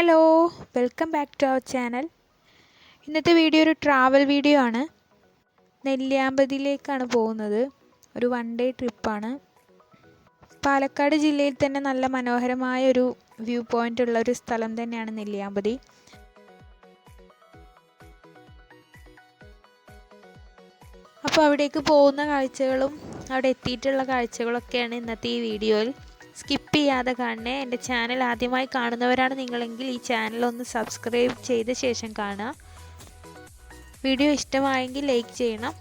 Hello, welcome back to our channel. ഇന്നത്തെ video ഒരു travel video ആണ്. നെല്ലിയാമ്പതിയിലേക്കാണ് പോകുന്നത്. ഒരു 1 ഡേ ട്രിപ്പാണ്. പാലക്കാട് ജില്ലയിൽ തന്നെ നല്ല മനോഹരമായ ഒരു വ്യൂ പോയിൻ്റ് ഉള്ള ഒരു സ്ഥലം തന്നെയാണ് നെല്ലിയാമ്പതി. അപ്പോൾ അവിടേക്ക് പോകുന്ന കാഴ്ചകളും അവിടെ എത്തിയിട്ടുള്ള കാഴ്ചകളൊക്കെയാണ് ഇന്നത്തെ ഈ വീഡിയോയിൽ. സ്കിപ്പ് ചെയ്യാതെ കാണണേ. എൻ്റെ ചാനൽ ആദ്യമായി കാണുന്നവരാണ് നിങ്ങളെങ്കിൽ ഈ ചാനൽ ഒന്ന് സബ്സ്ക്രൈബ് ചെയ്ത ശേഷം കാണുക. വീഡിയോ ഇഷ്ടമായെങ്കിൽ ലൈക്ക് ചെയ്യണം.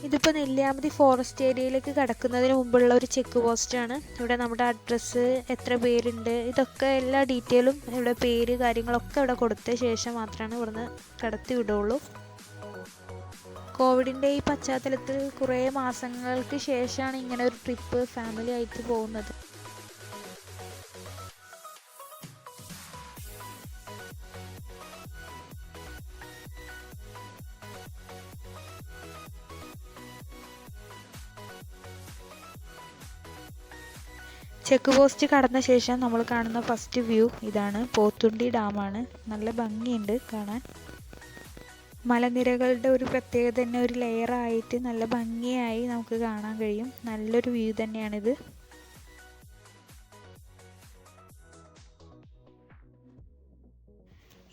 ഇതിപ്പോൾ നെല്ലിയാമ്പതി ഫോറസ്റ്റ് ഏരിയയിലേക്ക് കടക്കുന്നതിന് മുമ്പുള്ള ഒരു ചെക്ക് പോസ്റ്റാണ്. ഇവിടെ നമ്മുടെ അഡ്രസ്സ്, എത്ര പേരുണ്ട്, ഇതൊക്കെ എല്ലാ ഡീറ്റെയിലും ഇവിടെ പേര് കാര്യങ്ങളൊക്കെ ഇവിടെ കൊടുത്ത ശേഷം മാത്രമാണ് ഇവിടുന്ന് കടത്തി വിടുള്ളൂ. കോവിഡിൻ്റെ ഈ പശ്ചാത്തലത്തിൽ കുറേ മാസങ്ങൾക്ക് ശേഷമാണ് ഇങ്ങനെ ഒരു ട്രിപ്പ് ഫാമിലി ആയിട്ട് പോകുന്നത്. ചെക്ക് പോസ്റ്റ് കടന്ന ശേഷം നമ്മൾ കാണുന്ന ഫസ്റ്റ് വ്യൂ ഇതാണ്. പോത്തുണ്ടി ഡാമാണ്. നല്ല ഭംഗിയുണ്ട് കാണാൻ. മലനിരകളുടെ ഒരു പ്രത്യേകത തന്നെ, ഒരു ലെയറായിട്ട് നല്ല ഭംഗിയായി നമുക്ക് കാണാൻ കഴിയും. നല്ലൊരു വ്യൂ തന്നെയാണിത്.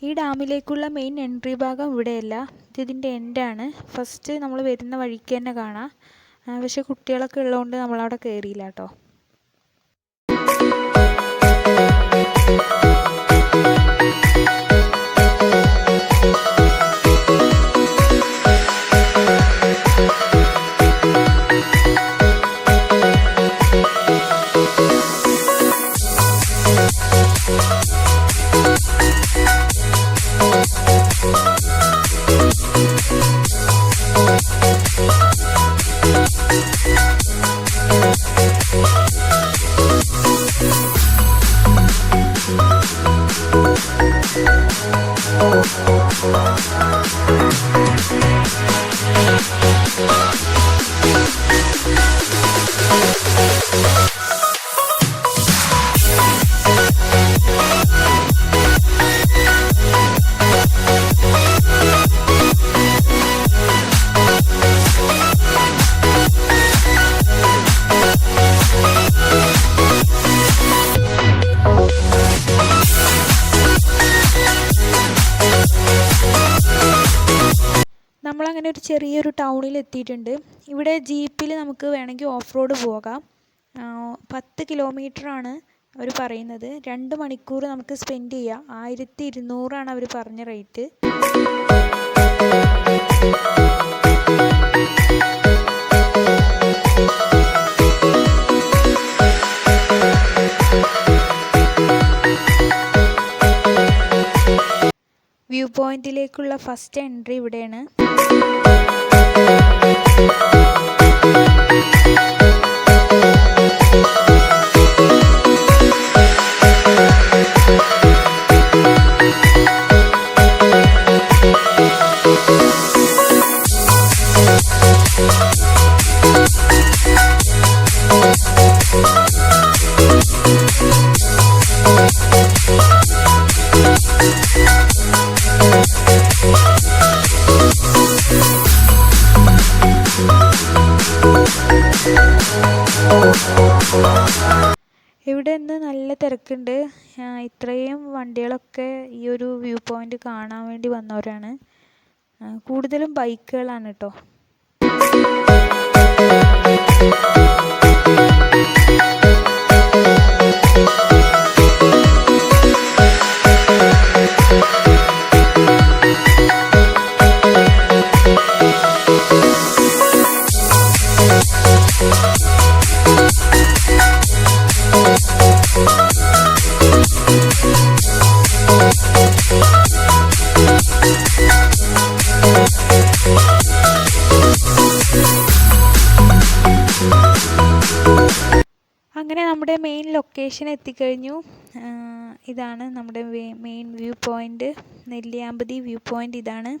ഈ ഡാമിലേക്കുള്ള മെയിൻ എൻട്രി ഭാഗം ഇവിടെയല്ല, ഇതിൻ്റെ എൻഡാണ്. ഫസ്റ്റ് നമ്മൾ വരുന്ന വഴിക്ക് തന്നെ കാണാം. പക്ഷെ കുട്ടികളൊക്കെ ഉള്ളതുകൊണ്ട് നമ്മളവിടെ കയറിയില്ല കേട്ടോ. നമ്മളങ്ങനെ ഒരു ചെറിയൊരു ടൗണിൽ എത്തിയിട്ടുണ്ട്. ഇവിടെ ജീപ്പിൽ നമുക്ക് വേണമെങ്കിൽ ഓഫ് റോഡ് പോകാം. 10 കിലോമീറ്ററാണ് അവർ പറയുന്നത്. 2 മണിക്കൂർ നമുക്ക് സ്പെൻഡ് ചെയ്യാം. 1200 അവർ പറഞ്ഞ റേറ്റ്. വ്യൂ പോയിന്റിലേക്കുള്ള ഫസ്റ്റ് എൻട്രി ഇവിടെയാണ്. ഇവിടെ ഇന്ന് നല്ല തിരക്കുണ്ട്. ഇത്രയും വണ്ടികളൊക്കെ ഈ ഒരു വ്യൂ പോയിന്റ് കാണാൻ വേണ്ടി വന്നവരാണ്. കൂടുതലും ബൈക്കുകളാണ് കേട്ടോ. അങ്ങനെ നമ്മുടെ മെയിൻ ലൊക്കേഷൻ എത്തിക്കഴിഞ്ഞു. ഇതാണ് നമ്മുടെ main view point. Nelliyampathy view point ഇതാണ്.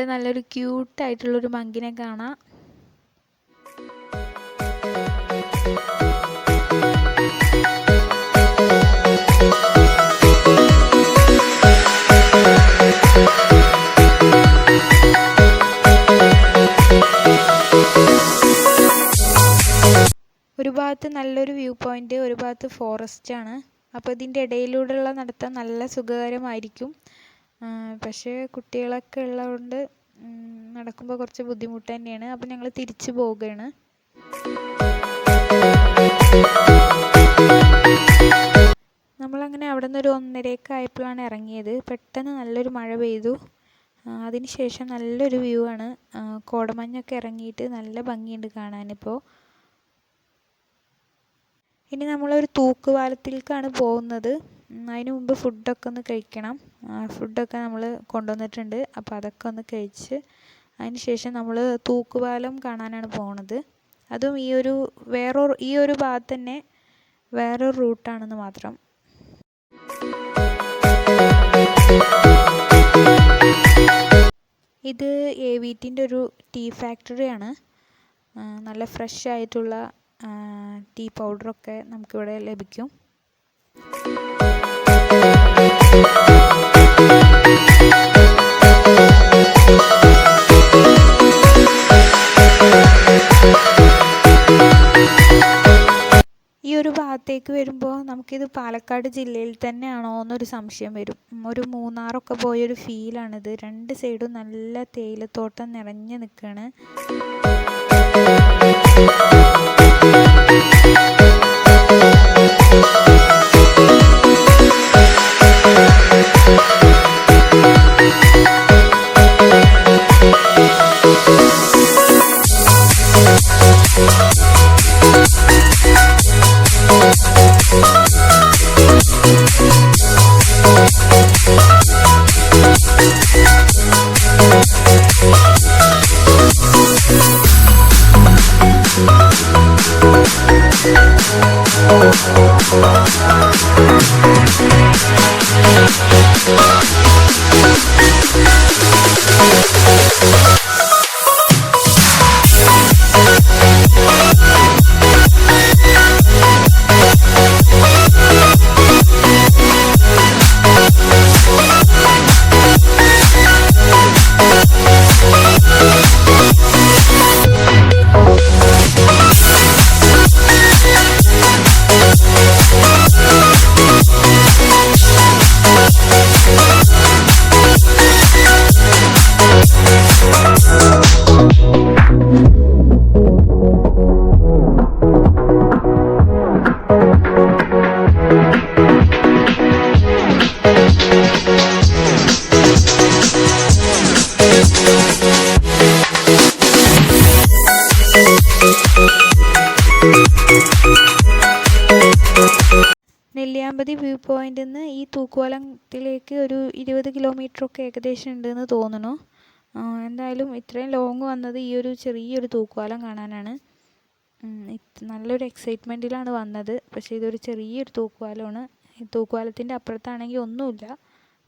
ഇവിടെ നല്ലൊരു ക്യൂട്ടായിട്ടുള്ളൊരു മങ്കിനെ കാണാം. ഒരു ഭാഗത്ത് നല്ലൊരു വ്യൂ പോയിൻ്റ്, ഒരു ഭാഗത്ത് ഫോറസ്റ്റാണ്. അപ്പോൾ ഇതിൻ്റെ ഇടയിലൂടെയുള്ള നടത്തം നല്ല സുഖകരമായിരിക്കും. പക്ഷേ കുട്ടികളൊക്കെ ഉള്ളതുകൊണ്ട് നടക്കുമ്പോൾ കുറച്ച് ബുദ്ധിമുട്ട് തന്നെയാണ്. അപ്പോൾ ഞങ്ങൾ തിരിച്ചു പോവുകയാണ്. നമ്മളങ്ങനെ അവിടെ നിന്ന് ഒരു 1:30 ആയപ്പോഴാണ് ഇറങ്ങിയത്. പെട്ടെന്ന് നല്ലൊരു മഴ പെയ്തു. അതിനുശേഷം നല്ലൊരു വ്യൂ ആണ്. കോടമഞ്ഞൊക്കെ ഇറങ്ങിയിട്ട് നല്ല ഭംഗിയുണ്ട് കാണാനിപ്പോൾ. ഇനി നമ്മളൊരു തൂക്കുപാലത്തിലേക്കാണ് പോകുന്നത്. അതിന് മുമ്പ് ഫുഡൊക്കെ ഒന്ന് കഴിക്കണം. ഫുഡൊക്കെ നമ്മൾ കൊണ്ടുവന്നിട്ടുണ്ട്. അപ്പോൾ അതൊക്കെ ഒന്ന് കഴിച്ച് അതിന് ശേഷം നമ്മൾ തൂക്കുപാലം കാണാനാണ് പോകുന്നത്. അതും ഈ ഒരു ഭാഗത്ത് തന്നെ വേറൊരു റൂട്ടാണെന്ന് മാത്രം. ഇത് AVTൻ്റെ ഒരു ടീ ഫാക്ടറിയാണ്. നല്ല ഫ്രഷ് ആയിട്ടുള്ള ടീ പൗഡറൊക്കെ നമുക്കിവിടെ ലഭിക്കും. ഈ ഒരു ഭാഗത്തേക്ക് വരുമ്പോൾ നമുക്കിത് പാലക്കാട് ജില്ലയിൽ തന്നെയാണോ എന്നൊരു സംശയം വരും. ഒരു മൂന്നാറൊക്കെ പോയൊരു ഫീലാണിത്. 2 സൈഡും നല്ല തേയിലത്തോട്ടം നിറഞ്ഞു നിൽക്കുകയാണ്. നെല്ലിയാമ്പതി വ്യൂ പോയിന്റിൽ നിന്ന് ഈ തൂക്കുപാലത്തിലേക്ക് ഒരു 20 കിലോമീറ്ററൊക്കെ ഏകദേശം ഉണ്ടെന്ന് തോന്നുന്നു. എന്തായാലും ഇത്രയും ലോങ് വന്നത് ഈ ഒരു ചെറിയൊരു തൂക്കുപാലം കാണാനാണ്. നല്ലൊരു എക്സൈറ്റ്മെൻറ്റിലാണ് വന്നത്. പക്ഷേ ഇതൊരു ചെറിയൊരു തൂക്കുപാലമാണ്. ഈ തൂക്കുപാലത്തിൻ്റെ അപ്പുറത്താണെങ്കിൽ ഒന്നുമില്ല,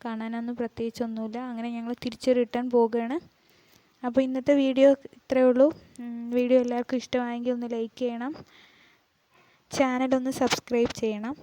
കാണാനൊന്നും പ്രത്യേകിച്ചൊന്നുമില്ല. അങ്ങനെ ഞങ്ങൾ തിരിച്ച് റിട്ടേൺ പോവുകയാണ്. അപ്പോൾ ഇന്നത്തെ വീഡിയോ ഇത്രയേ ഉള്ളൂ. വീഡിയോ എല്ലാവർക്കും ഇഷ്ടമായെങ്കിൽ ഒന്ന് ലൈക്ക് ചെയ്യണം, ചാനലൊന്ന് സബ്സ്ക്രൈബ് ചെയ്യണം.